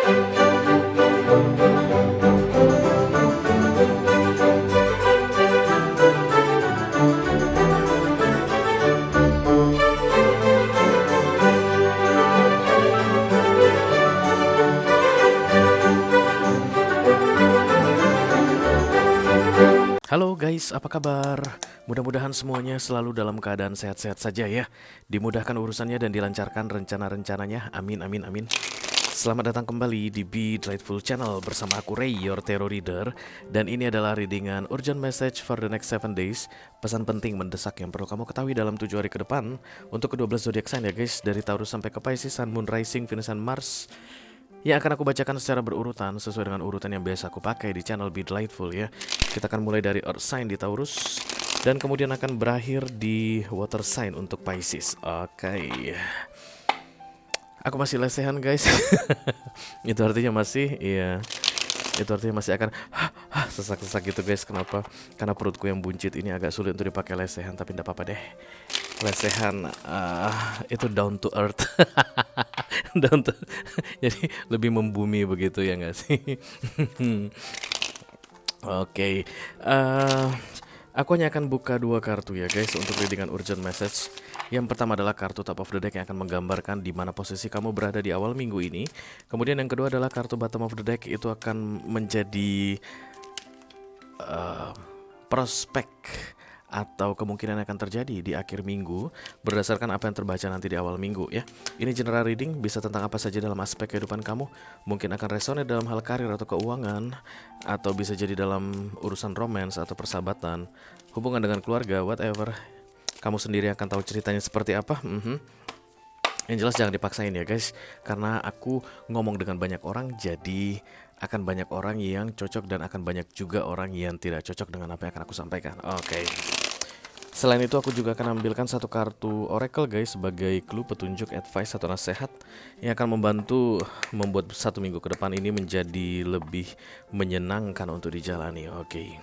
Halo guys, apa kabar? Mudah-mudahan semuanya selalu dalam keadaan sehat-sehat saja ya. Dimudahkan urusannya dan dilancarkan rencana-rencananya. Amin, amin, amin. Selamat datang kembali di Be Delightful Channel bersama aku Ray, your tarot reader. Dan ini adalah readingan urgent message for the next 7 days. Pesan penting mendesak yang perlu kamu ketahui dalam 7 hari ke depan. Untuk ke-12 zodiak sign ya guys. Dari Taurus sampai ke Pisces, Sun, Moon, Rising, Venus, dan Mars. Yang akan aku bacakan secara berurutan sesuai dengan urutan yang biasa aku pakai di channel Be Delightful ya. Kita akan mulai dari Earth sign di Taurus dan kemudian akan berakhir di Water sign untuk Pisces. Oke. Aku masih lesehan guys. Itu artinya masih, iya. Itu artinya masih akan sesak-sesak gitu guys. Kenapa? Karena perutku yang buncit ini agak sulit untuk dipakai lesehan, tapi tidak apa-apa deh. Lesehan itu down to earth. Down to, jadi lebih membumi begitu ya nggak sih? Oke, aku hanya akan buka 2 kartu ya guys untuk readingan urgent message. Yang pertama adalah kartu top of the deck yang akan menggambarkan di mana posisi kamu berada di awal minggu ini. Kemudian yang kedua adalah kartu bottom of the deck, itu akan menjadi prospek atau kemungkinan akan terjadi di akhir minggu berdasarkan apa yang terbaca nanti di awal minggu ya. Ini general reading, bisa tentang apa saja dalam aspek kehidupan kamu. Mungkin akan resonate dalam hal karir atau keuangan, atau bisa jadi dalam urusan romance atau persahabatan, hubungan dengan keluarga, whatever. Kamu sendiri akan tahu ceritanya seperti apa. Yang jelas jangan dipaksain ya guys, karena aku ngomong dengan banyak orang, jadi akan banyak orang yang cocok dan akan banyak juga orang yang tidak cocok dengan apa yang akan aku sampaikan. Oke. Selain itu aku juga akan ambilkan 1 kartu oracle guys sebagai clue, petunjuk, advice atau nasihat yang akan membantu membuat 1 minggu ke depan ini menjadi lebih menyenangkan untuk dijalani. Oke.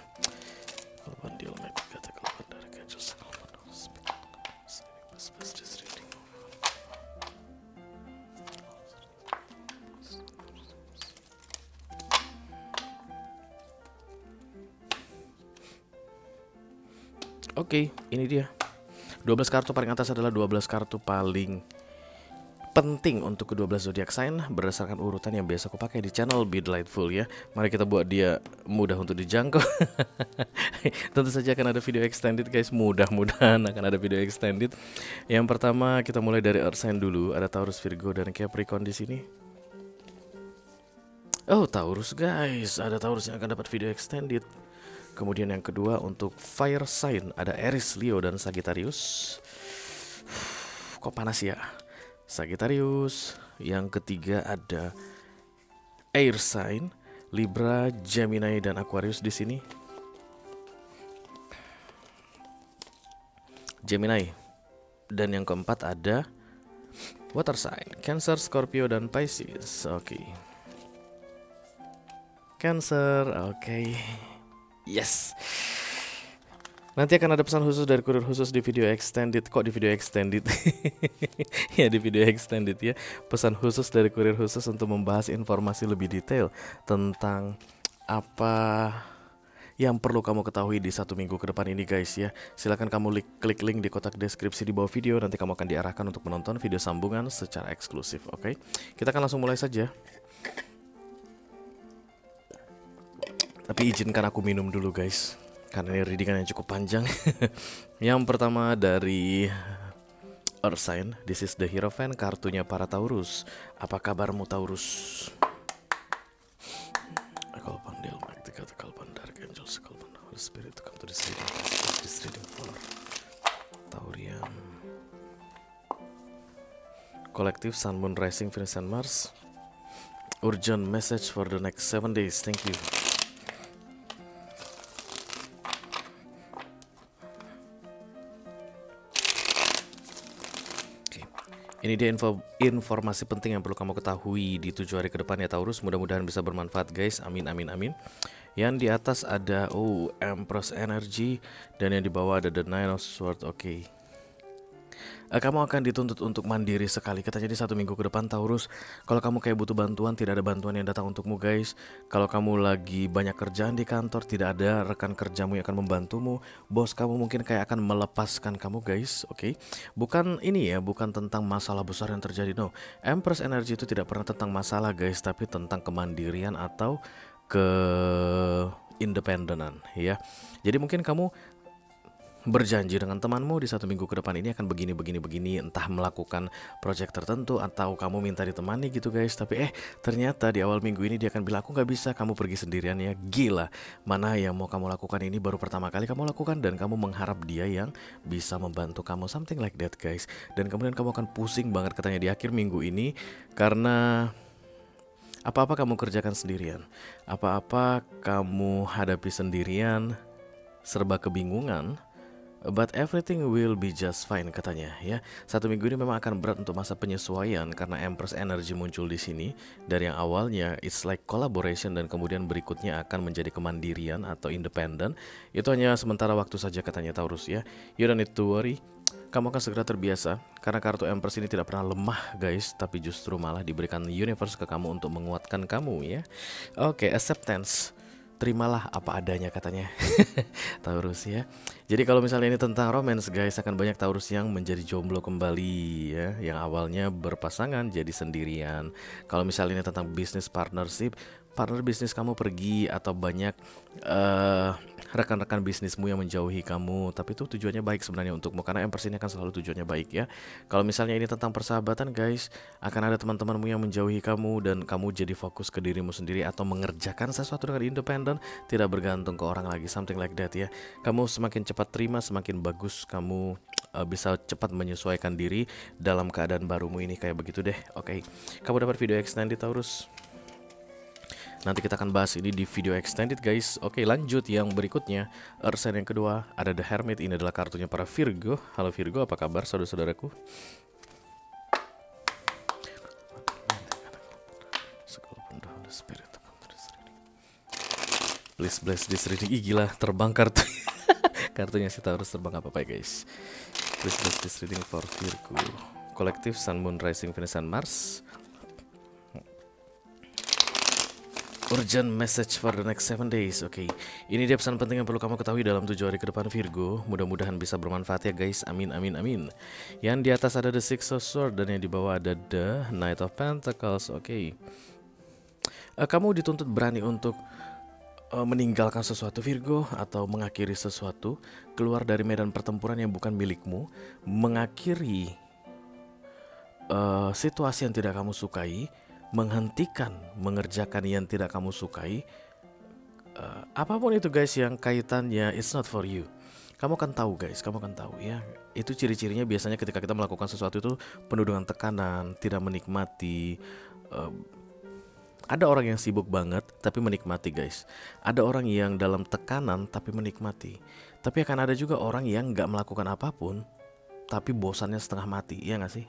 Oke, ini dia. 12 kartu paling atas adalah 12 kartu paling penting untuk ke-12 zodiak sign berdasarkan urutan yang biasa aku pakai di channel Be Delightful ya. Mari kita buat dia mudah untuk dijangkau. Tentu saja akan ada video extended guys, mudah-mudahan akan ada video extended. Yang pertama kita mulai dari Earth sign dulu, ada Taurus, Virgo, dan Capricorn di sini. Oh, Taurus guys, ada Taurus yang akan dapat video extended. Kemudian yang kedua untuk fire sign ada Aries, Leo, dan Sagittarius. Kok panas ya? Sagittarius. Yang ketiga ada air sign Libra, Gemini, dan Aquarius di sini. Gemini. Dan yang keempat ada water sign Cancer, Scorpio, dan Pisces. Oke. Cancer, oke. Yes. Nanti akan ada pesan khusus dari kurir khusus di video extended. Kok di video extended? Ya di video extended ya. Pesan khusus dari kurir khusus untuk membahas informasi lebih detail tentang apa yang perlu kamu ketahui di 1 minggu ke depan ini guys ya. Silahkan kamu klik link di kotak deskripsi di bawah video. Nanti kamu akan diarahkan untuk menonton video sambungan secara eksklusif. Oke, kita akan langsung mulai saja. Tapi izinkan aku minum dulu guys, karena ini readingan yang cukup panjang. Yang pertama dari Earth sign, this is the Hierophant, kartunya para Taurus. Apa kabarmu Taurus? Spirit to come to this reading for Taurian Collective, Sun, Moon, Rising, Venus, and Mars. Urgent message for the next 7 days. Thank you. Ini dia informasi penting yang perlu kamu ketahui di 7 hari ke depan ya Taurus. Mudah-mudahan bisa bermanfaat guys. Amin, amin, amin. Yang di atas ada Empress Energy, dan yang di bawah ada The Nine of Swords. Oke. Kamu akan dituntut untuk mandiri sekali katanya di 1 minggu ke depan Taurus. Kalau kamu kayak butuh bantuan, tidak ada bantuan yang datang untukmu guys. Kalau kamu lagi banyak kerjaan di kantor, tidak ada rekan kerjamu yang akan membantumu. Bos kamu mungkin kayak akan melepaskan kamu guys. Oke. Bukan ini ya, bukan tentang masalah besar yang terjadi, no. Empress energy itu tidak pernah tentang masalah guys, tapi tentang kemandirian atau ke independenan ya. Jadi mungkin kamu berjanji dengan temanmu di 1 minggu ke depan ini akan begini, entah melakukan project tertentu atau kamu minta ditemani gitu guys. Tapi ternyata di awal minggu ini dia akan bilang, aku nggak bisa, kamu pergi sendirian ya. Gila, mana yang mau kamu lakukan ini baru pertama kali kamu lakukan, dan kamu mengharap dia yang bisa membantu kamu, something like that guys. Dan kemudian kamu akan pusing banget katanya di akhir minggu ini, karena apa-apa kamu kerjakan sendirian, apa-apa kamu hadapi sendirian, serba kebingungan. But everything will be just fine katanya ya. 1 minggu ini memang akan berat untuk masa penyesuaian karena Empress Energy muncul di sini. Dari yang awalnya it's like collaboration dan kemudian berikutnya akan menjadi kemandirian atau independen. Itu hanya sementara waktu saja katanya Taurus ya. You don't need to worry. Kamu akan segera terbiasa karena kartu Empress ini tidak pernah lemah guys, tapi justru malah diberikan universe ke kamu untuk menguatkan kamu ya. Oke, acceptance. Terimalah apa adanya katanya Taurus ya. Jadi kalau misalnya ini tentang romance guys, akan banyak Taurus yang menjadi jomblo kembali ya, yang awalnya berpasangan jadi sendirian. Kalau misalnya ini tentang business partnership, partner bisnis kamu pergi atau banyak rekan-rekan bisnismu yang menjauhi kamu, tapi itu tujuannya baik sebenarnya untukmu karena Empress ini akan selalu tujuannya baik ya. Kalau misalnya ini tentang persahabatan guys, akan ada teman-temanmu yang menjauhi kamu dan kamu jadi fokus ke dirimu sendiri atau mengerjakan sesuatu dengan independen, tidak bergantung ke orang lagi, something like that ya. Kamu semakin cepat terima, semakin bagus kamu bisa cepat menyesuaikan diri dalam keadaan barumu ini, kayak begitu deh. Oke. Kamu dapat video extended Taurus. Nanti kita akan bahas ini di video extended guys. Oke, lanjut yang berikutnya. Earth sign yang kedua ada The Hermit. Ini adalah kartunya para Virgo. Halo Virgo, apa kabar saudara-saudaraku? Please bless this reading. Ih gila, terbang kartu. Kartunya si Taurus terbang apa ya guys. Please bless this reading for Virgo. Kolektif Sun, Moon, Rising, Venus, and Mars. Urgent message for the next 7 days. Oke, ini dia pesan penting yang perlu kamu ketahui dalam 7 hari ke depan Virgo. Mudah-mudahan bisa bermanfaat ya guys. Amin, amin, amin. Yang di atas ada The Six of Swords dan yang di bawah ada The Knight of Pentacles. Oke. Kamu dituntut berani untuk meninggalkan sesuatu Virgo, atau mengakhiri sesuatu, keluar dari medan pertempuran yang bukan milikmu, mengakhiri situasi yang tidak kamu sukai, menghentikan mengerjakan yang tidak kamu sukai, apapun itu guys yang kaitannya it's not for you. Kamu akan tahu guys, kamu akan tahu ya. Itu ciri-cirinya biasanya ketika kita melakukan sesuatu itu penuh dengan tekanan, tidak menikmati. Ada orang yang sibuk banget tapi menikmati guys. Ada orang yang dalam tekanan tapi menikmati. Tapi akan ada juga orang yang gak melakukan apapun tapi bosannya setengah mati, iya gak sih?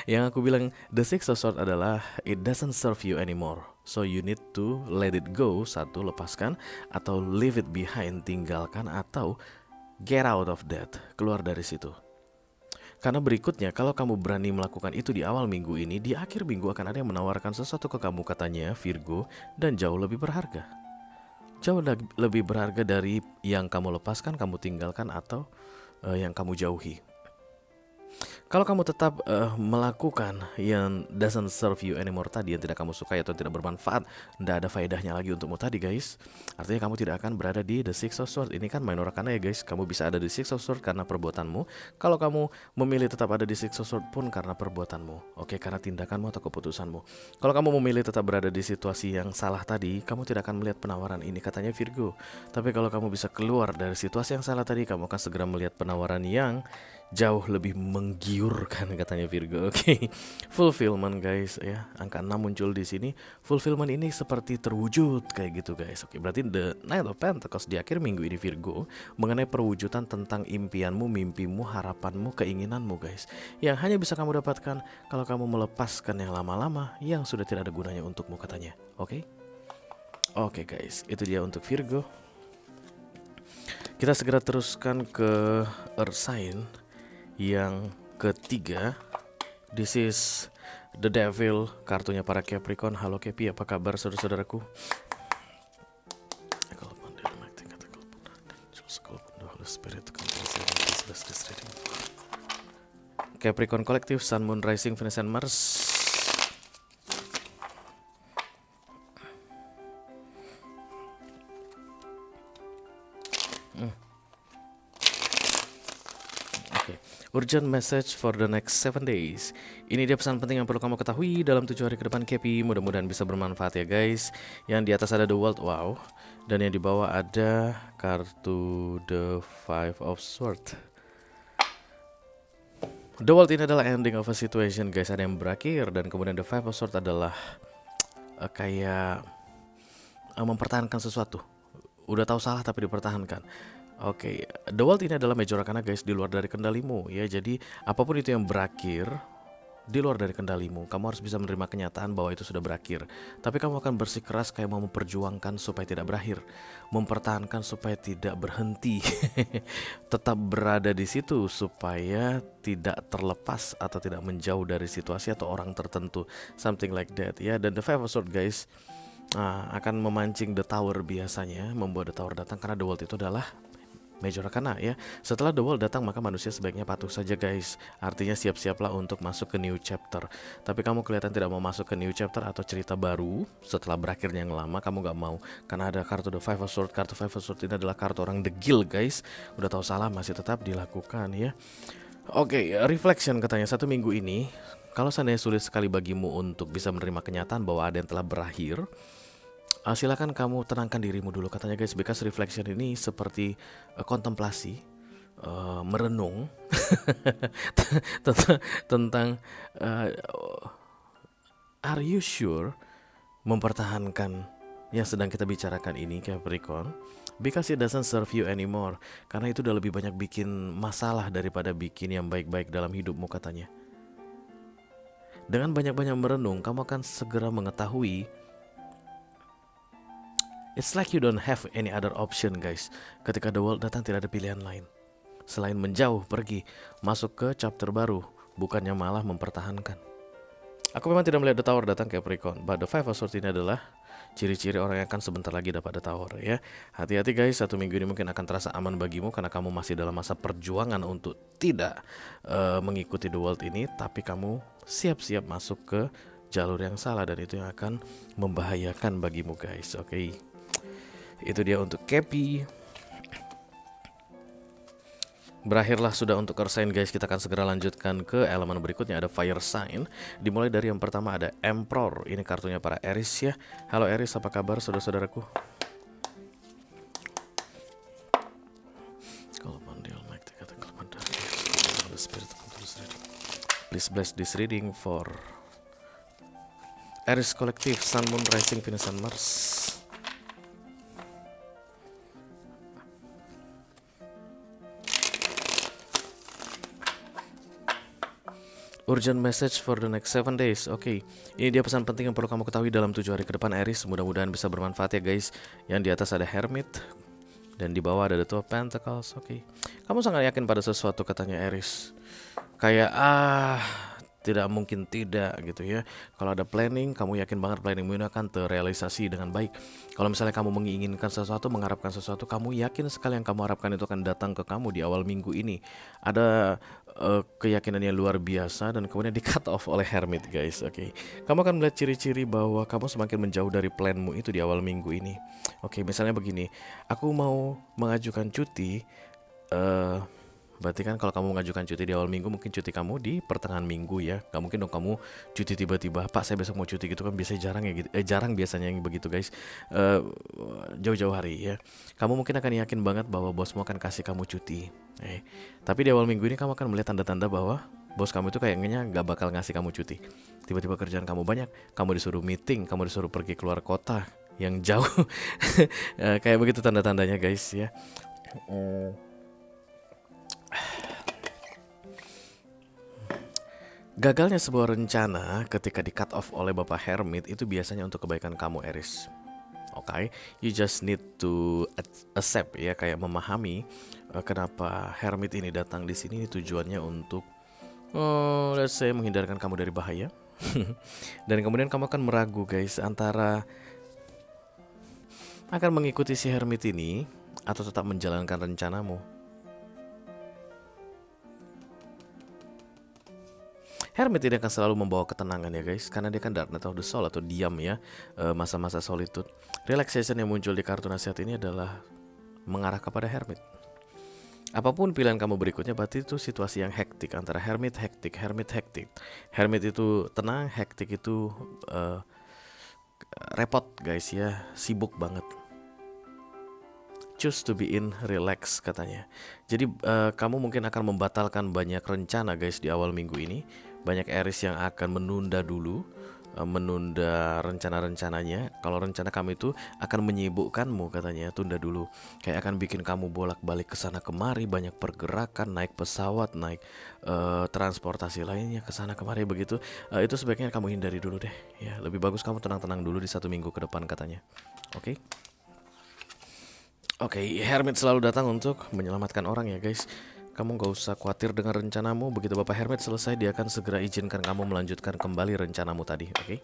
Yang aku bilang The Six of Swords adalah it doesn't serve you anymore, so you need to let it go. Satu, lepaskan, atau leave it behind, tinggalkan, atau get out of that, keluar dari situ. Karena berikutnya kalau kamu berani melakukan itu di awal minggu ini, di akhir minggu akan ada yang menawarkan sesuatu ke kamu katanya Virgo, dan jauh lebih berharga. Jauh lebih berharga dari yang kamu lepaskan, kamu tinggalkan, atau yang kamu jauhi. Kalau kamu tetap melakukan yang doesn't serve you anymore tadi, yang tidak kamu sukai atau tidak bermanfaat, tidak ada faedahnya lagi untukmu tadi guys, artinya kamu tidak akan berada di The Six of Swords. Ini kan minor arcana ya guys. Kamu bisa ada di Six of Swords karena perbuatanmu. Kalau kamu memilih tetap ada di Six of Swords pun karena perbuatanmu. Oke, karena tindakanmu atau keputusanmu. Kalau kamu memilih tetap berada di situasi yang salah tadi, kamu tidak akan melihat penawaran ini katanya Virgo. Tapi kalau kamu bisa keluar dari situasi yang salah tadi, kamu akan segera melihat penawaran yang jauh lebih menggiurkan katanya Virgo. Oke. Fulfillment guys ya. Angka 6 muncul di sini. Fulfillment ini seperti terwujud kayak gitu guys. Oke, berarti The Knight of Pentacles di akhir minggu ini Virgo mengenai perwujudan tentang impianmu, mimpimu, harapanmu, keinginanmu guys, yang hanya bisa kamu dapatkan kalau kamu melepaskan yang lama-lama yang sudah tidak ada gunanya untukmu katanya. Oke. Oke guys, itu dia untuk Virgo. Kita segera teruskan ke Earth sign. yang ketiga. This is The Devil, kartunya para Capricorn. Halo Capi, apa kabar saudara-saudaraku? Capricorn Collective, Sun, Moon, Rising, Venus, and Mars. Urgent message for the next 7 days. Ini dia pesan penting yang perlu kamu ketahui dalam 7 hari ke depan, Kepi. Mudah-mudahan bisa bermanfaat ya guys. Yang di atas ada The World, wow. Dan yang di bawah ada kartu The Five of Swords. The World ini adalah ending of a situation guys, ada yang berakhir. Dan kemudian The Five of Swords adalah kayak mempertahankan sesuatu. Udah tahu salah tapi dipertahankan. Oke, The World ini adalah major arcana guys, di luar dari kendalimu ya. Jadi apapun itu yang berakhir di luar dari kendalimu, kamu harus bisa menerima kenyataan bahwa itu sudah berakhir. Tapi kamu akan bersikeras kayak mau memperjuangkan supaya tidak berakhir, mempertahankan supaya tidak berhenti, tetap berada di situ supaya tidak terlepas atau tidak menjauh dari situasi atau orang tertentu, something like that ya. Dan The Five of Swords guys akan memancing The Tower biasanya, membuat The Tower datang karena The World itu adalah major arcana ya. Setelah The World datang maka manusia sebaiknya patuh saja guys. Artinya siap-siaplah untuk masuk ke new chapter. Tapi kamu kelihatan tidak mau masuk ke new chapter atau cerita baru setelah berakhirnya yang lama. Kamu gak mau karena ada kartu The Five of Swords. Kartu Five of Swords ini adalah kartu orang degil guys. Udah tahu salah masih tetap dilakukan ya. Oke, reflection katanya 1 minggu ini, kalau seandainya sulit sekali bagimu untuk bisa menerima kenyataan bahwa ada yang telah berakhir, silakan kamu tenangkan dirimu dulu katanya guys, because reflection ini seperti kontemplasi, merenung tentang are you sure mempertahankan yang sedang kita bicarakan ini Capricorn, because it doesn't serve you anymore, karena itu udah lebih banyak bikin masalah daripada bikin yang baik-baik dalam hidupmu katanya. Dengan banyak-banyak merenung, kamu akan segera mengetahui it's like you don't have any other option guys. Ketika The World datang tidak ada pilihan lain selain menjauh, pergi, masuk ke chapter baru, bukannya malah mempertahankan. Aku memang tidak melihat The Tower datang Capricorn, but The Five of Swords ini adalah ciri-ciri orang yang akan sebentar lagi dapat The Tower ya. Hati-hati guys, 1 minggu ini mungkin akan terasa aman bagimu karena kamu masih dalam masa perjuangan untuk tidak mengikuti The World ini. Tapi kamu siap-siap masuk ke jalur yang salah dan itu yang akan membahayakan bagimu guys. Oke. Itu dia untuk Kepi. Berakhirlah sudah untuk Earth Sign guys. Kita akan segera lanjutkan ke elemen berikutnya. Ada Fire Sign. Dimulai dari yang pertama ada Emperor. Ini kartunya para Aries ya. Halo Aries, apa kabar saudara-saudaraku? Please bless this reading for Aries Collective, Sun, Moon, Rising, Venus, and Mars. Urgent message for the next 7 days. Oke, ini dia pesan penting yang perlu kamu ketahui dalam 7 hari ke depan Aries. Mudah-mudahan bisa bermanfaat ya guys. Yang di atas ada Hermit dan di bawah ada The Two of Pentacles. Oke, kamu sangat yakin pada sesuatu katanya Aries. Kayak tidak mungkin tidak gitu ya. Kalau ada planning, kamu yakin banget planningmu ini akan terrealisasi dengan baik. Kalau misalnya kamu menginginkan sesuatu, mengharapkan sesuatu, kamu yakin sekali yang kamu harapkan itu akan datang ke kamu di awal minggu ini. Ada keyakinan yang luar biasa dan kemudian di cut off oleh Hermit guys. Oke, kamu akan melihat ciri-ciri bahwa kamu semakin menjauh dari planmu itu di awal minggu ini. Oke, misalnya begini, aku mau mengajukan cuti. Berarti kan kalau kamu mengajukan cuti di awal minggu, mungkin cuti kamu di pertengahan minggu ya. Gak mungkin dong kamu cuti tiba-tiba, Pak saya besok mau cuti gitu kan, biasanya jarang ya gitu. Jarang biasanya yang begitu guys. Jauh-jauh hari ya. Kamu mungkin akan yakin banget bahwa bosmu akan kasih kamu cuti. Tapi di awal minggu ini kamu akan melihat tanda-tanda bahwa bos kamu itu kayaknya gak bakal ngasih kamu cuti. Tiba-tiba kerjaan kamu banyak, kamu disuruh meeting, kamu disuruh pergi keluar kota yang jauh. Kayak begitu tanda-tandanya guys ya. Gagalnya sebuah rencana ketika di cut off oleh Bapak Hermit itu biasanya untuk kebaikan kamu Aries. Oke, you just need to accept ya, kayak memahami kenapa Hermit ini datang di sini. Tujuannya untuk let's say menghindarkan kamu dari bahaya. Dan kemudian kamu akan meragu guys, antara akan mengikuti si Hermit ini atau tetap menjalankan rencanamu. Hermit ini akan selalu membawa ketenangan ya guys, karena dia kan Dark Night of the Soul atau diam ya, masa-masa solitude. Relaxation yang muncul di kartu nasihat ini adalah mengarah kepada Hermit. Apapun pilihan kamu berikutnya, berarti itu situasi yang hektik, antara Hermit hektik, Hermit hektik. Hermit itu tenang, hektik itu repot guys ya, sibuk banget. Choose to be in relax katanya. Jadi kamu mungkin akan membatalkan banyak rencana guys di awal minggu ini. Banyak Aries yang akan menunda dulu, menunda rencana-rencananya. Kalau rencana kamu itu akan menyibukkanmu katanya, tunda dulu. Kayak akan bikin kamu bolak-balik ke sana kemari, banyak pergerakan, naik pesawat, naik transportasi lainnya ke sana kemari begitu. Itu sebaiknya kamu hindari dulu deh. Ya, lebih bagus kamu tenang-tenang dulu di 1 minggu ke depan katanya. Oke. Oke, Hermit selalu datang untuk menyelamatkan orang ya guys. Kamu gak usah khawatir dengan rencanamu. Begitu Bapak Hermit selesai, dia akan segera izinkan kamu melanjutkan kembali rencanamu tadi. Oke.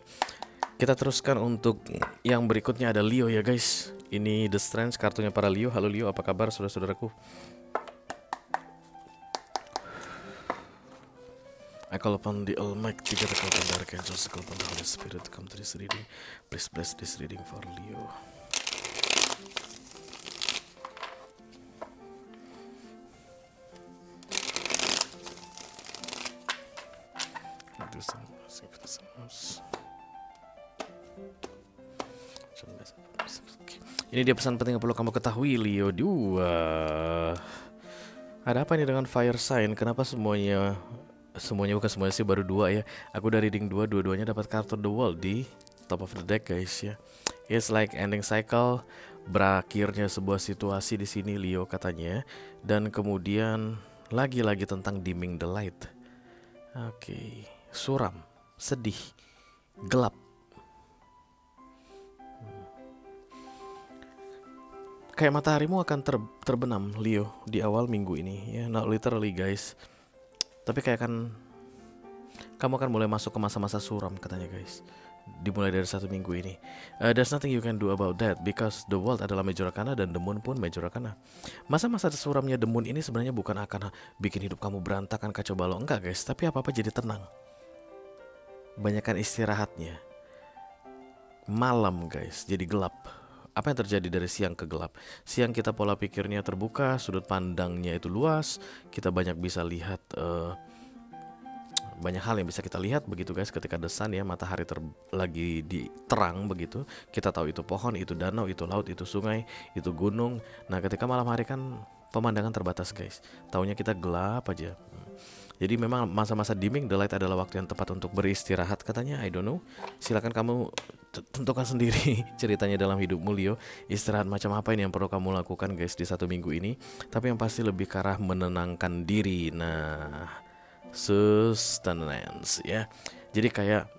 Kita teruskan untuk yang berikutnya, ada Leo ya guys. Ini The Strength, kartunya para Leo. Halo Leo, apa kabar saudara-saudaraku? I call upon the Almighty, I call upon the Archangels, I call upon the Holy Spirit to come to this reading. Please bless this reading for Leo. Ini dia pesan penting yang perlu kamu ketahui Leo 2. Ada apa ini dengan fire sign? Kenapa semuanya bukan semuanya sih, baru 2 ya. Aku dari reading 2, dua-duanya dapat kartu The World di top of the deck guys ya. It's like ending cycle, berakhirnya sebuah situasi di sini Leo katanya. Dan kemudian lagi-lagi tentang dimming the light. Oke, suram, sedih, gelap. Kayak mataharimu akan terbenam Leo di awal minggu ini ya, not literally guys. Tapi kayak kamu akan mulai masuk ke masa-masa suram katanya guys. Dimulai dari 1 minggu ini. There's nothing you can do about that because the world adalah major arcana dan the moon pun major arcana. Masa-masa suramnya the moon ini sebenarnya bukan akan bikin hidup kamu berantakan, kacau balau, enggak guys. Tapi apa-apa jadi tenang. Banyakan istirahatnya. Malam guys jadi gelap. Apa yang terjadi dari siang ke gelap? Siang kita pola pikirnya terbuka, sudut pandangnya itu luas, kita banyak bisa lihat banyak hal yang bisa kita lihat begitu guys. Ketika the sun ya, matahari lagi di terang begitu, kita tahu itu pohon, itu danau, itu laut, itu sungai, itu gunung. Nah ketika malam hari kan pemandangan terbatas guys, taunya kita gelap aja. Jadi memang masa-masa dimming the light adalah waktu yang tepat untuk beristirahat katanya. I don't know, silakan kamu tentukan sendiri ceritanya dalam hidupmu Leo. Istirahat macam apa ini yang perlu kamu lakukan guys di 1 minggu ini. Tapi yang pasti lebih ke arah menenangkan diri. Nah, sustenance ya. Jadi kayak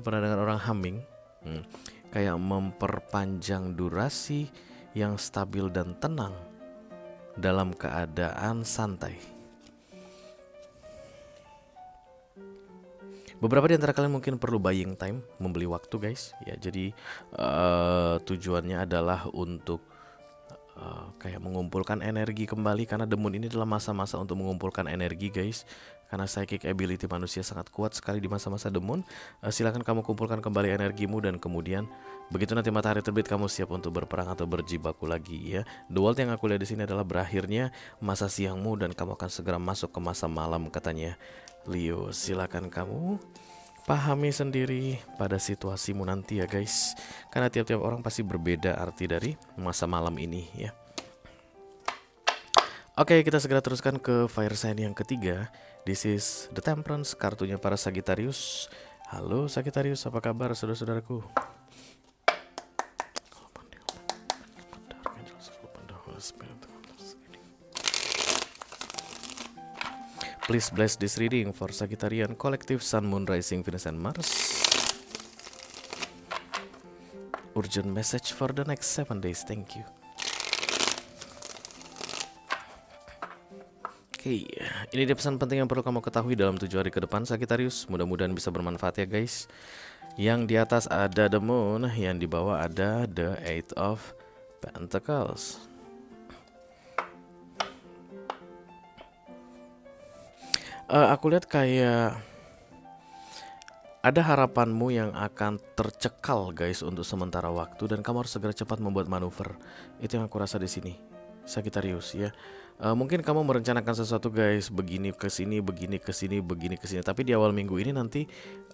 pernah dengar orang humming? Kayak memperpanjang durasi yang stabil dan tenang dalam keadaan santai. Beberapa di antara kalian mungkin perlu buying time, membeli waktu guys ya. Jadi tujuannya adalah untuk kayak mengumpulkan energi kembali, karena the moon ini adalah masa-masa untuk mengumpulkan energi guys. Karena psychic ability manusia sangat kuat sekali di masa-masa the moon. Silakan kamu kumpulkan kembali energimu, dan kemudian begitu nanti matahari terbit kamu siap untuk berperang atau berjibaku lagi ya. The world yang aku lihat di sini adalah berakhirnya masa siangmu dan kamu akan segera masuk ke masa malam katanya Leo. Silakan kamu pahami sendiri pada situasimu nanti ya guys, karena tiap-tiap orang pasti berbeda arti dari masa malam ini ya. Oke, kita segera teruskan ke fire sign yang ketiga. This is the Temperance, kartunya para Sagittarius. Halo Sagittarius, apa kabar saudara-saudaraku? Please bless this reading for Sagittarian Collective, Sun, Moon, Rising, Venus, and Mars. Urgent message for the next 7 days. Thank you. Oke, ini dia pesan penting yang perlu kamu ketahui dalam 7 hari ke depan, Sagittarius. Mudah-mudahan bisa bermanfaat ya guys. Yang di atas ada the moon, yang di bawah ada the eight of pentacles. Aku lihat kayak ada harapanmu yang akan tercekal guys untuk sementara waktu, dan kamu harus segera cepat membuat manuver. Itu yang aku rasa di sini, Sagittarius ya. Mungkin kamu merencanakan sesuatu guys, begini ke sini, begini ke sini, begini ke sini. Tapi di awal minggu ini nanti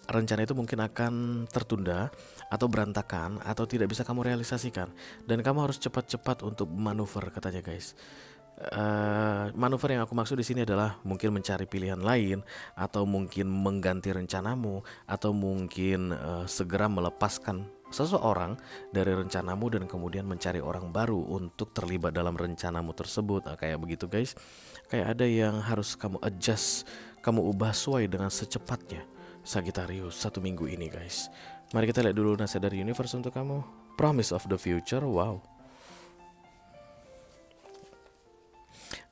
rencana itu mungkin akan tertunda atau berantakan atau tidak bisa kamu realisasikan. Dan kamu harus cepat-cepat untuk manuver katanya guys. Manuver yang aku maksud di sini adalah mungkin mencari pilihan lain, atau mungkin mengganti rencanamu, atau mungkin segera melepaskan seseorang dari rencanamu dan kemudian mencari orang baru untuk terlibat dalam rencanamu tersebut. Kayak begitu guys. Kayak ada yang harus kamu adjust, kamu ubah sesuai dengan secepatnya, Sagittarius, 1 minggu ini guys. Mari kita lihat dulu nasihat dari universe untuk kamu. Promise of the future. Wow.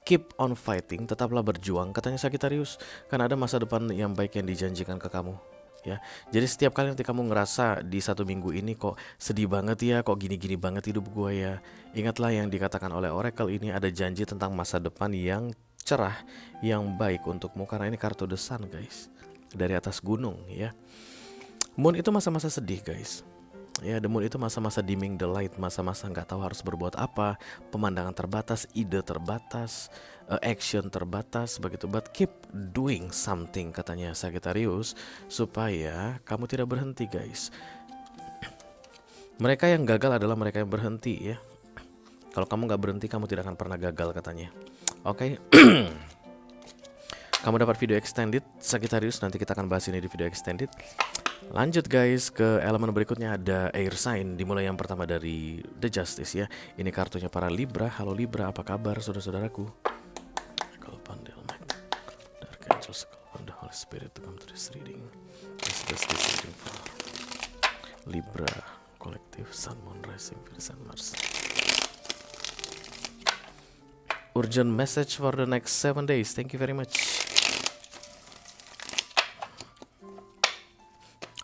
Keep on fighting, tetaplah berjuang katanya Sagittarius, karena ada masa depan yang baik yang dijanjikan ke kamu ya. Jadi setiap kali nanti kamu ngerasa di 1 minggu ini kok sedih banget ya, kok gini-gini banget hidup gue ya, ingatlah yang dikatakan oleh Oracle ini, ada janji tentang masa depan yang cerah, yang baik untukmu. Karena ini kartu The Sun guys, dari atas gunung ya. Moon itu masa-masa sedih guys ya. The Moon itu masa-masa dimming the light, masa-masa nggak tahu harus berbuat apa, pemandangan terbatas, ide terbatas, action terbatas begitu. But keep doing something katanya Sagittarius, supaya kamu tidak berhenti guys. Mereka yang gagal adalah mereka yang berhenti ya. Kalau kamu nggak berhenti, kamu tidak akan pernah gagal katanya. Oke. Kamu dapat video extended Sagittarius, nanti kita akan bahas ini di video extended. Lanjut guys ke elemen berikutnya, ada air sign. Dimulai yang pertama dari The Justice ya. Ini kartunya para Libra. Halo Libra, apa kabar saudara-saudaraku? Dark Angels, the Holy Spirit to come to this reading. This reading for Libra, Collective, Sun, Moon, Rising, Venus, and Mars. Urgent message for the next 7 days. Thank you very much.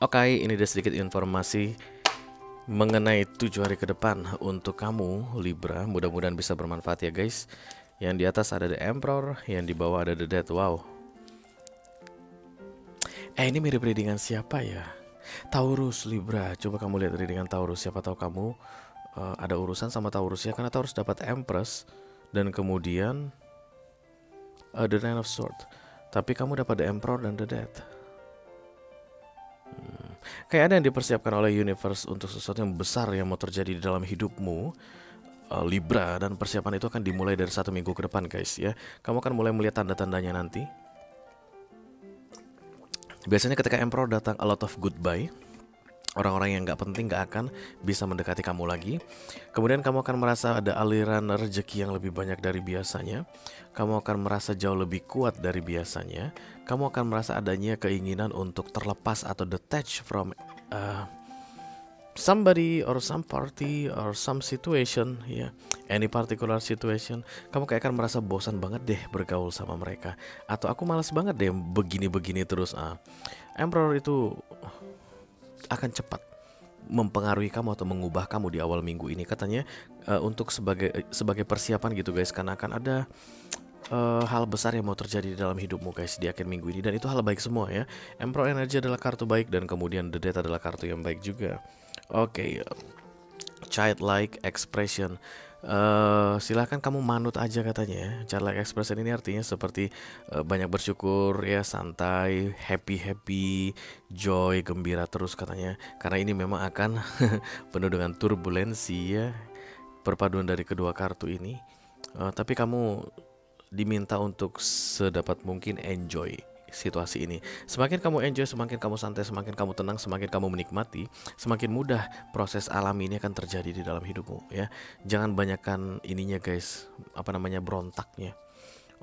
Oke, ini ada sedikit informasi mengenai 7 hari ke depan untuk kamu Libra. Mudah-mudahan bisa bermanfaat ya guys. Yang di atas ada The Emperor, yang di bawah ada The Death. Wow. Ini mirip readingan siapa ya? Taurus Libra. Coba kamu lihat readingan Taurus. Siapa tahu kamu ada urusan sama Taurus ya. Karena Taurus dapat Empress dan kemudian The Nine of Swords. Tapi kamu dapat The Emperor dan The Death. Kayak ada yang dipersiapkan oleh universe untuk sesuatu yang besar yang mau terjadi di dalam hidupmu Libra, dan persiapan itu akan dimulai dari 1 minggu ke depan guys ya. Kamu akan mulai melihat tanda-tandanya nanti. Biasanya ketika Emperor datang, a lot of goodbye. Orang-orang yang gak penting gak akan bisa mendekati kamu lagi. Kemudian kamu akan merasa ada aliran rezeki yang lebih banyak dari biasanya. Kamu akan merasa jauh lebih kuat dari biasanya. Kamu akan merasa adanya keinginan untuk terlepas atau detach from somebody or some party or some situation ya. Any particular situation. Kamu kayak akan merasa bosan banget deh bergaul sama mereka. Atau aku malas banget deh begini-begini terus. Emperor itu akan cepat mempengaruhi kamu atau mengubah kamu di awal minggu ini katanya, untuk sebagai persiapan gitu guys, karena akan ada hal besar yang mau terjadi di dalam hidupmu guys di akhir minggu ini, dan itu hal baik semua ya. Emperor energy adalah kartu baik, dan kemudian The Death adalah kartu yang baik juga. Oke. Childlike expression. Silahkan kamu manut aja katanya ya. Childlike expression ini artinya seperti banyak bersyukur ya, santai, happy, joy, gembira terus katanya. Karena ini memang akan penuh dengan turbulensi ya, perpaduan dari kedua kartu ini. Tapi kamu diminta untuk sedapat mungkin enjoy situasi ini. Semakin kamu enjoy, semakin kamu santai, semakin kamu tenang, semakin kamu menikmati, semakin mudah proses alami ini akan terjadi di dalam hidupmu ya. Jangan banyakkan ininya guys, berontaknya.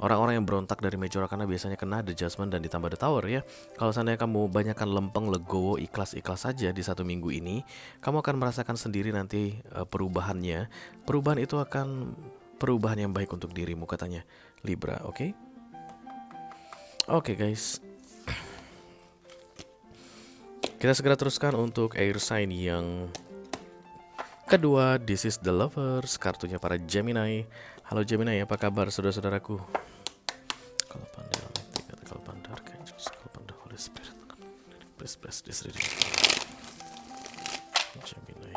Orang-orang yang berontak dari Major Arcana biasanya kena The Judgment dan ditambah The Tower ya. Kalau seandainya kamu banyakkan lempeng, legowo, ikhlas-ikhlas saja di 1 minggu ini, kamu akan merasakan sendiri nanti perubahannya. Perubahan itu akan perubahan yang baik untuk dirimu katanya Libra, oke? Oke guys. Kita segera teruskan untuk air sign yang kedua. This is the Lovers, kartunya para Gemini. Halo Gemini, apa kabar saudara-saudaraku? Kalau pandai kalau pandai Archangels, kalau pandai Holy Spirit, please bless this reading. Gemini,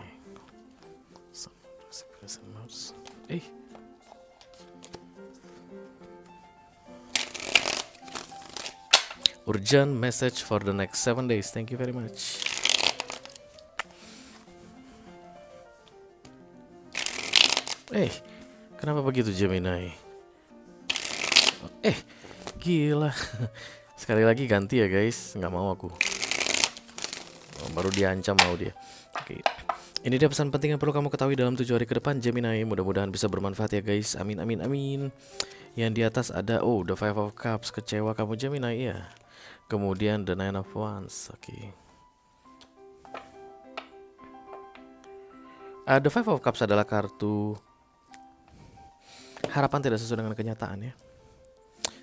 some mouse. Urgent message for the next 7 days. Thank you very much. Kenapa begitu Gemini? Gila. Sekali lagi ganti ya guys. Nggak mau aku. Baru diancam mau dia. Oke. Ini dia pesan penting yang perlu kamu ketahui dalam 7 hari ke depan Gemini. Mudah-mudahan bisa bermanfaat ya guys. Amin amin amin. Yang di atas ada The Five of Cups. Kecewa kamu Gemini ya. Kemudian The Nine of Wands. Oke. The Five of Cups adalah kartu harapan tidak sesuai dengan kenyataan ya.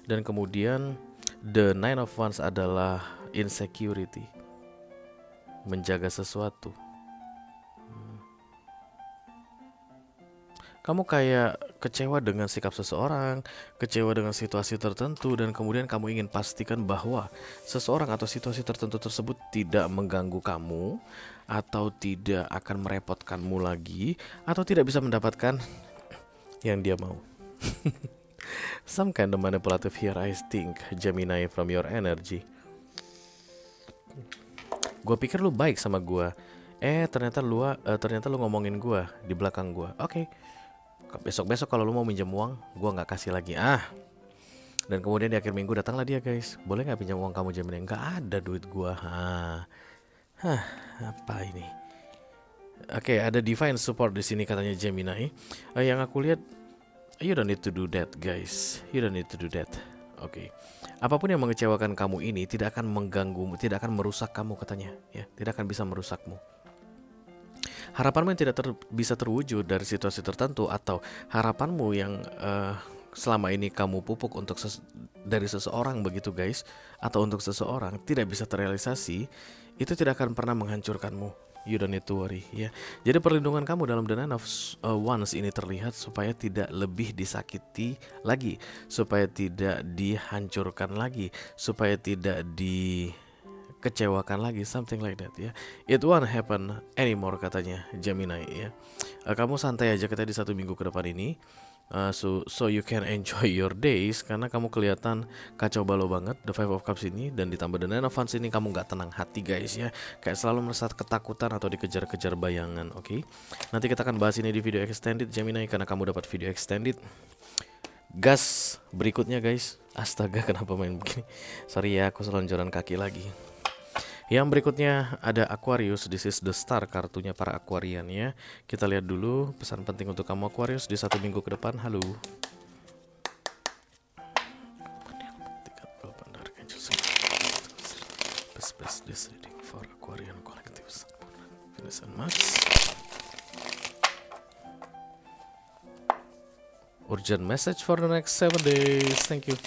Dan kemudian The Nine of Wands adalah insecurity, menjaga sesuatu. Kamu kayak kecewa dengan sikap seseorang, kecewa dengan situasi tertentu, dan kemudian kamu ingin pastikan bahwa seseorang atau situasi tertentu tersebut tidak mengganggu kamu, atau tidak akan merepotkanmu lagi, atau tidak bisa mendapatkan yang dia mau. Some kind of manipulative here I think, Gemini, from your energy. Gue pikir lu baik sama gue. Ternyata lu ngomongin gue di belakang gue. Oke. Besok-besok kalau lu mau minjem uang, gue nggak kasih lagi. Dan kemudian di akhir minggu datanglah dia guys. Boleh nggak pinjam uang kamu Gemini? Nggak ada duit gue. Apa ini? Oke, ada divine support di sini katanya Gemini. Yang aku lihat, you don't need to do that guys. You don't need to do that. Oke. Apapun yang mengecewakan kamu ini tidak akan mengganggumu, tidak akan merusak kamu katanya, ya. Tidak akan bisa merusakmu. Harapanmu yang tidak bisa terwujud dari situasi tertentu, atau harapanmu yang selama ini kamu pupuk untuk dari seseorang begitu guys, atau untuk seseorang tidak bisa terrealisasi, itu tidak akan pernah menghancurkanmu. You don't need to worry ya. Jadi perlindungan kamu dalam The Nine of Wands ini terlihat supaya tidak lebih disakiti lagi, supaya tidak dihancurkan lagi, supaya tidak dikecewakan lagi, something like that ya. It won't happen anymore katanya Gemini ya. Kamu santai aja kita di 1 minggu ke depan ini. So you can enjoy your days, karena kamu kelihatan kacau balau banget The Five of Cups ini, dan ditambah The Nine of Wands ini kamu gak tenang hati guys ya. Kayak selalu merasa ketakutan atau dikejar-kejar bayangan. Oke. Nanti kita akan bahas ini di video extended Gemini, karena kamu dapat video extended. Gas berikutnya guys. Astaga, kenapa main begini? Sorry ya, aku selonjoran kaki lagi. Yang berikutnya ada Aquarius. This is the star, kartunya para Aquarian ya. Kita lihat dulu pesan penting untuk kamu Aquarius di 1 minggu ke depan. Halo. Best this reading for Aquarian collectives. Venus and Mars. Urgent message for the next 7 days. Thank you.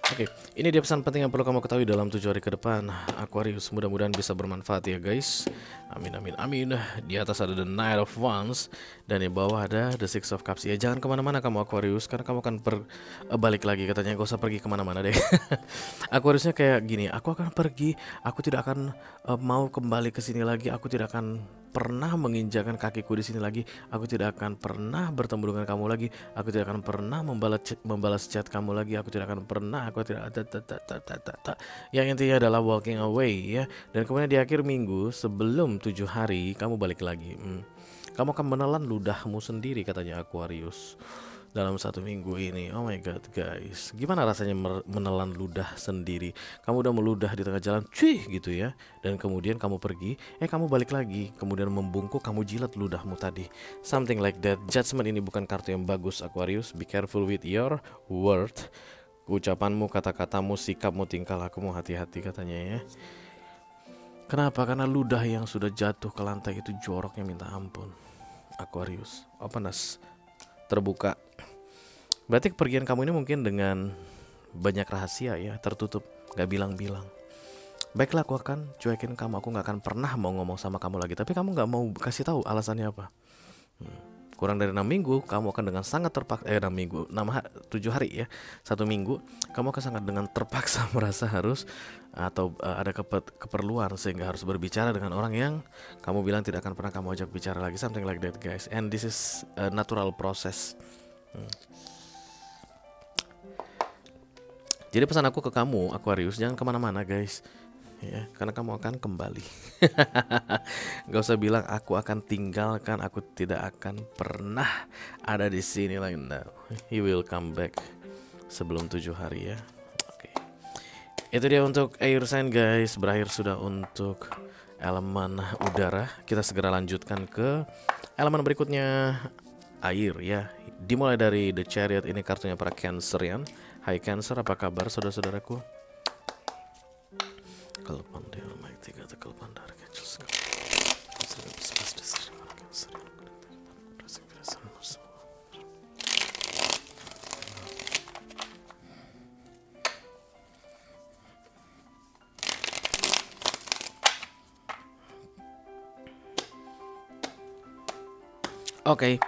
Oke, ini dia pesan penting yang perlu kamu ketahui dalam 7 hari ke depan Aquarius. Mudah-mudahan bisa bermanfaat ya guys. Amin amin amin. Di atas ada The Knight of Wands, dan di bawah ada The Six of Cups. Ya jangan kemana-mana kamu Aquarius, karena kamu akan balik lagi katanya. Gak usah pergi kemana-mana deh. Aquariusnya kayak gini, aku akan pergi, aku tidak akan mau kembali ke sini lagi, aku tidak akan pernah menginjakan kakiku di sini lagi, aku tidak akan pernah bertemu dengan kamu lagi, aku tidak akan pernah membalas chat kamu lagi, aku tidak akan pernah, aku tidak yang intinya adalah walking away ya. Dan kemudian di akhir minggu sebelum 7 hari kamu balik lagi. Kamu akan menelan ludahmu sendiri katanya Aquarius dalam 1 minggu ini. Oh my god guys, gimana rasanya menelan ludah sendiri? Kamu udah meludah di tengah jalan, cuy gitu ya, dan kemudian kamu pergi, kamu balik lagi, kemudian membungkuk, kamu jilat ludahmu tadi, something like that. Judgment ini bukan kartu yang bagus Aquarius. Be careful with your word. Ucapanmu, kata-katamu, sikapmu, tingkah lakumu, hati-hati katanya ya. Kenapa? Karena ludah yang sudah jatuh ke lantai itu joroknya minta ampun. Aquarius, openness, terbuka. Berarti kepergian kamu ini mungkin dengan banyak rahasia ya, tertutup, gak bilang-bilang. Baiklah, aku akan cuekin kamu, aku gak akan pernah mau ngomong sama kamu lagi. Tapi kamu gak mau kasih tahu alasannya apa. Kurang dari 6 minggu kamu akan dengan sangat terpaksa 6 minggu 7 hari ya, 1 minggu kamu akan sangat dengan terpaksa merasa harus atau ada keperluan sehingga harus berbicara dengan orang yang kamu bilang tidak akan pernah kamu ajak bicara lagi, something like that guys, and this is a natural process. Jadi pesan aku ke kamu Aquarius, jangan kemana-mana guys ya, karena kamu akan kembali. Gak usah bilang aku akan tinggalkan, aku tidak akan pernah ada di sini lagi. No, he will come back sebelum 7 hari ya. Oke. Itu dia untuk air sign guys. Berakhir sudah untuk elemen udara. Kita segera lanjutkan ke elemen berikutnya, air ya. Dimulai dari The Chariot, ini kartunya para Cancerian. Hai Cancer, apa kabar saudara-saudaraku? Oke.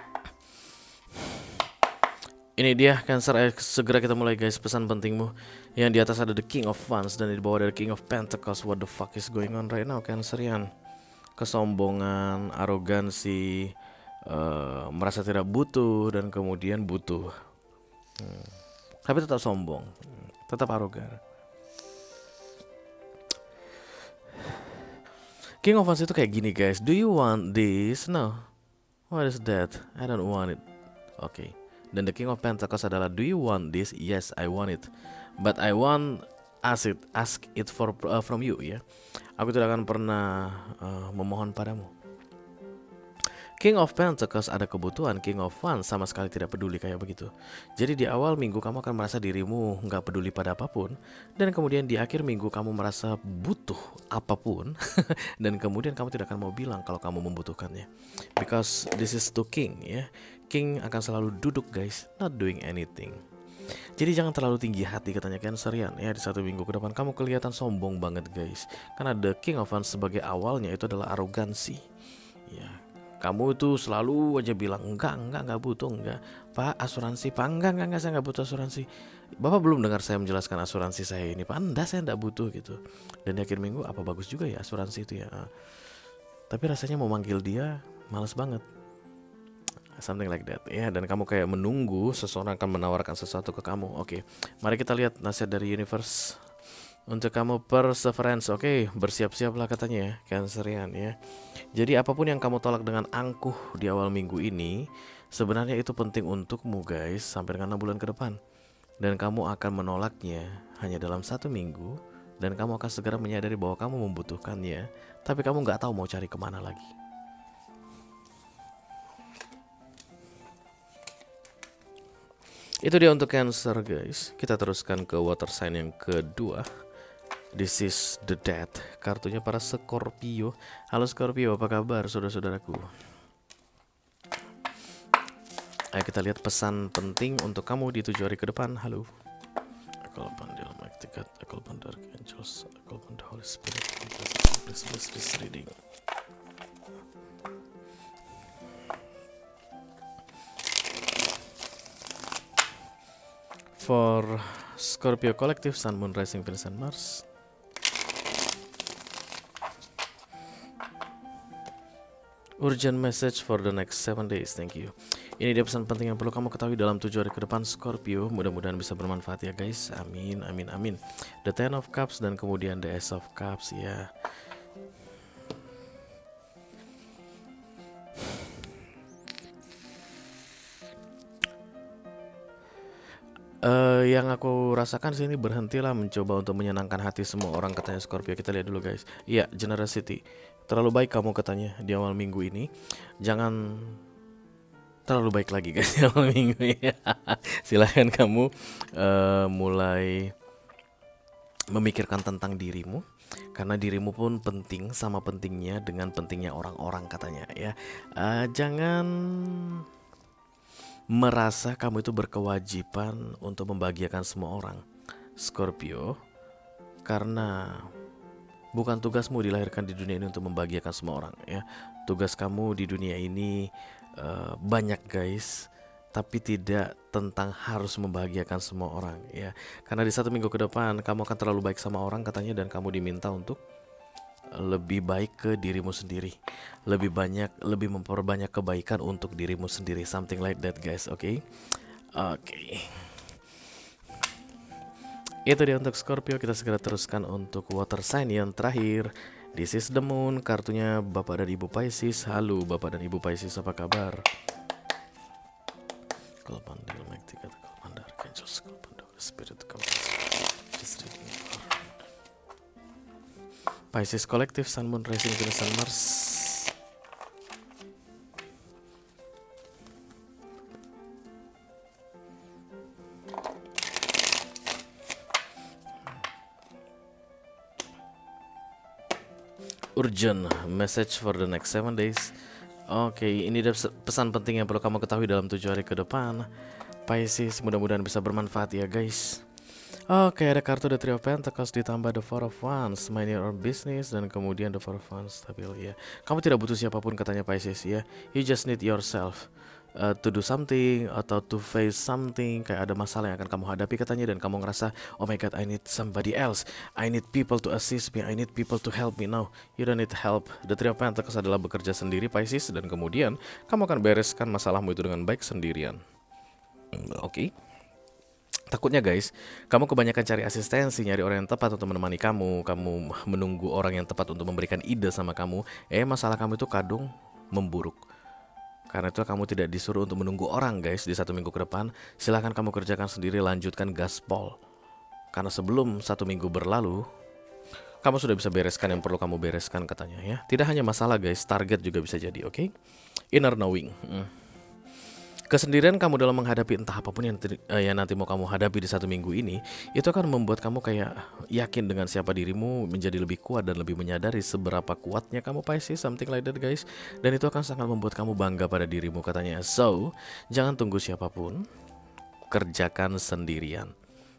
Ini dia Cancer, segera kita mulai guys. Pesan pentingmu. Yang di atas ada The King of Wands dan di bawah ada The King of Pentacles. What the fuck is going on right now Cancerian? Kesombongan, arogansi, merasa tidak butuh dan kemudian butuh. Tapi tetap sombong, tetap arogan. King of Wands itu kayak gini guys. Do you want this? No. What is that? I don't want it. Oke. Dan the King of Pentacles adalah, do you want this? Yes, I want it. But I want ask it from you ya. Aku tidak akan pernah memohon padamu. King of Pentacles ada kebutuhan, King of Wands sama sekali tidak peduli kayak begitu. Jadi di awal minggu kamu akan merasa dirimu nggak peduli pada apapun, dan kemudian di akhir minggu kamu merasa butuh apapun, dan kemudian kamu tidak akan mau bilang kalau kamu membutuhkannya. Because this is to King ya. King akan selalu duduk guys, not doing anything. Jadi jangan terlalu tinggi hati katanya Cancerian ya. Di 1 minggu ke depan kamu kelihatan sombong banget guys. Karena the King of Wands sebagai awalnya itu adalah arogansi ya. Kamu itu selalu aja bilang enggak butuh, enggak Pak asuransi Pak, enggak saya enggak butuh asuransi. Bapak belum dengar saya menjelaskan asuransi saya ini Pak, enggak saya enggak butuh gitu. Dan di akhir minggu apa bagus juga ya asuransi itu ya. Tapi rasanya mau manggil dia males banget. Something like that ya. Dan kamu kayak menunggu seseorang akan menawarkan sesuatu ke kamu. Oke, mari kita lihat nasihat dari universe untuk kamu. Perseverance. Oke, bersiap-siaplah katanya ya Cancerian ya. Jadi apapun yang kamu tolak dengan angkuh di awal minggu ini, sebenarnya itu penting untukmu guys sampai dengan 6 bulan ke depan. Dan kamu akan menolaknya hanya dalam 1 minggu, dan kamu akan segera menyadari bahwa kamu membutuhkannya, tapi kamu gak tahu mau cari kemana lagi. Itu dia untuk Cancer guys. Kita teruskan ke water sign yang kedua. This is the Death, kartunya para Scorpio. Halo Scorpio, apa kabar saudara-saudaraku? Ayo kita lihat pesan penting untuk kamu di 7 hari ke depan. Halo. Ekolpandel Magnificat, Ekolpandel Angels, Ekolpandel Holy Spirit. Please reading. For Scorpio Collective, Sun, Moon, Rising, Venus, and Mars. Urgent message for the next 7 days. Thank you. Ini dia pesan penting yang perlu kamu ketahui dalam 7 hari ke depan Scorpio. Mudah-mudahan bisa bermanfaat ya guys. Amin, amin, amin. The Ten of Cups dan kemudian the Ace of Cups ya. Yang aku rasakan sini, berhentilah mencoba untuk menyenangkan hati semua orang katanya Scorpio. Kita lihat dulu guys. Iya, Generosity. Terlalu baik kamu katanya di awal minggu ini. Jangan terlalu baik lagi guys malam minggu ya. Silahkan kamu mulai memikirkan tentang dirimu, karena dirimu pun penting sama pentingnya dengan pentingnya orang-orang katanya ya. Jangan merasa kamu itu berkewajiban untuk membahagiakan semua orang, Scorpio, karena bukan tugasmu dilahirkan di dunia ini untuk membahagiakan semua orang ya. Tugas kamu di dunia ini banyak guys, tapi tidak tentang harus membahagiakan semua orang ya. Karena di 1 minggu ke depan kamu akan terlalu baik sama orang katanya, dan kamu diminta untuk lebih baik ke dirimu sendiri, lebih memperbanyak kebaikan untuk dirimu sendiri, something like that guys. Oke. Itu dia untuk Scorpio. Kita segera teruskan untuk water sign yang terakhir. This is the moon. Kartunya Bapak dan Ibu Pisces. Halo Bapak dan Ibu Pisces, apa kabar? Pisces Collective, Sun, Moon, Rising, Venus, Sun, Mars. Urgent message for the next 7 days. Oke, ini ada pesan penting yang perlu kamu ketahui dalam 7 hari ke depan, Pisces. Mudah-mudahan bisa bermanfaat ya guys. Oke, ada kartu The Three of Pentacles ditambah The Four of Wands, mind your own business, dan kemudian The Four of Wands, stabil ya. Kamu tidak butuh siapapun katanya Pisces ya. You just need yourself to do something atau to face something. Kayak ada masalah yang akan kamu hadapi katanya, dan kamu ngerasa, oh my god, I need somebody else, I need people to assist me, I need people to help me. No, you don't need help. The Three of Pentacles adalah bekerja sendiri Pisces, dan kemudian kamu akan bereskan masalahmu itu dengan baik sendirian. Oke. Takutnya guys, kamu kebanyakan cari asistensi, nyari orang yang tepat untuk menemani kamu menunggu orang yang tepat untuk memberikan ide sama kamu. Masalah kamu itu kadung memburuk. Karena itu kamu tidak disuruh untuk menunggu orang guys di 1 minggu ke depan. Silahkan kamu kerjakan sendiri, lanjutkan gaspol. Karena sebelum 1 minggu berlalu, kamu sudah bisa bereskan yang perlu kamu bereskan katanya ya. Tidak hanya masalah guys, target juga bisa jadi, oke? Inner knowing. Kesendirian kamu dalam menghadapi entah apapun yang nanti mau kamu hadapi di 1 minggu ini, itu akan membuat kamu kayak yakin dengan siapa dirimu, menjadi lebih kuat dan lebih menyadari seberapa kuatnya kamu Pisces, something like that guys. Dan itu akan sangat membuat kamu bangga pada dirimu katanya. So, jangan tunggu siapapun, kerjakan sendirian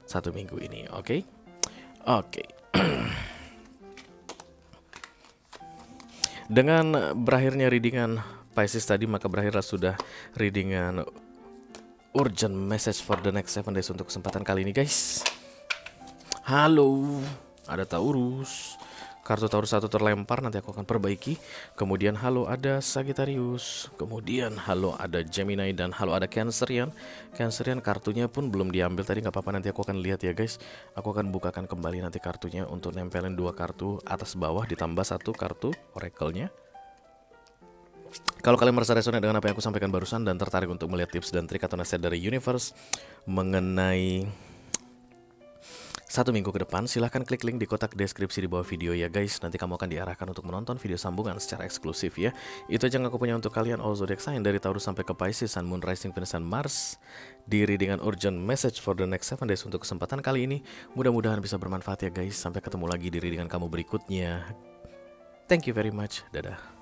1 minggu ini, oke? Oke. Dengan berakhirnya readingan Pisces tadi, maka berakhirlah sudah readingan urgent message for the next 7 days untuk kesempatan kali ini guys. Halo, ada Taurus. Kartu Taurus 1 terlempar, nanti aku akan perbaiki. Kemudian halo ada Sagittarius. Kemudian halo ada Gemini, dan halo ada Cancerian. Cancerian kartunya pun belum diambil tadi, nggak apa-apa, nanti aku akan lihat ya guys. Aku akan bukakan kembali nanti kartunya untuk nempelin 2 kartu atas bawah ditambah 1 kartu oracle-nya. Kalau kalian merasa resonate dengan apa yang aku sampaikan barusan dan tertarik untuk melihat tips dan trik atau nasihat dari universe mengenai 1 minggu ke depan, silahkan klik link di kotak deskripsi di bawah video ya guys. Nanti kamu akan diarahkan untuk menonton video sambungan secara eksklusif ya. Itu aja yang aku punya untuk kalian all zodiac sign dari Taurus sampai ke Pisces, Sun, Moon, Rising, Venus, dan Mars. Diri dengan urgent message for the next 7 days untuk kesempatan kali ini. Mudah-mudahan bisa bermanfaat ya guys. Sampai ketemu lagi di readingan kamu berikutnya. Thank you very much. Dadah.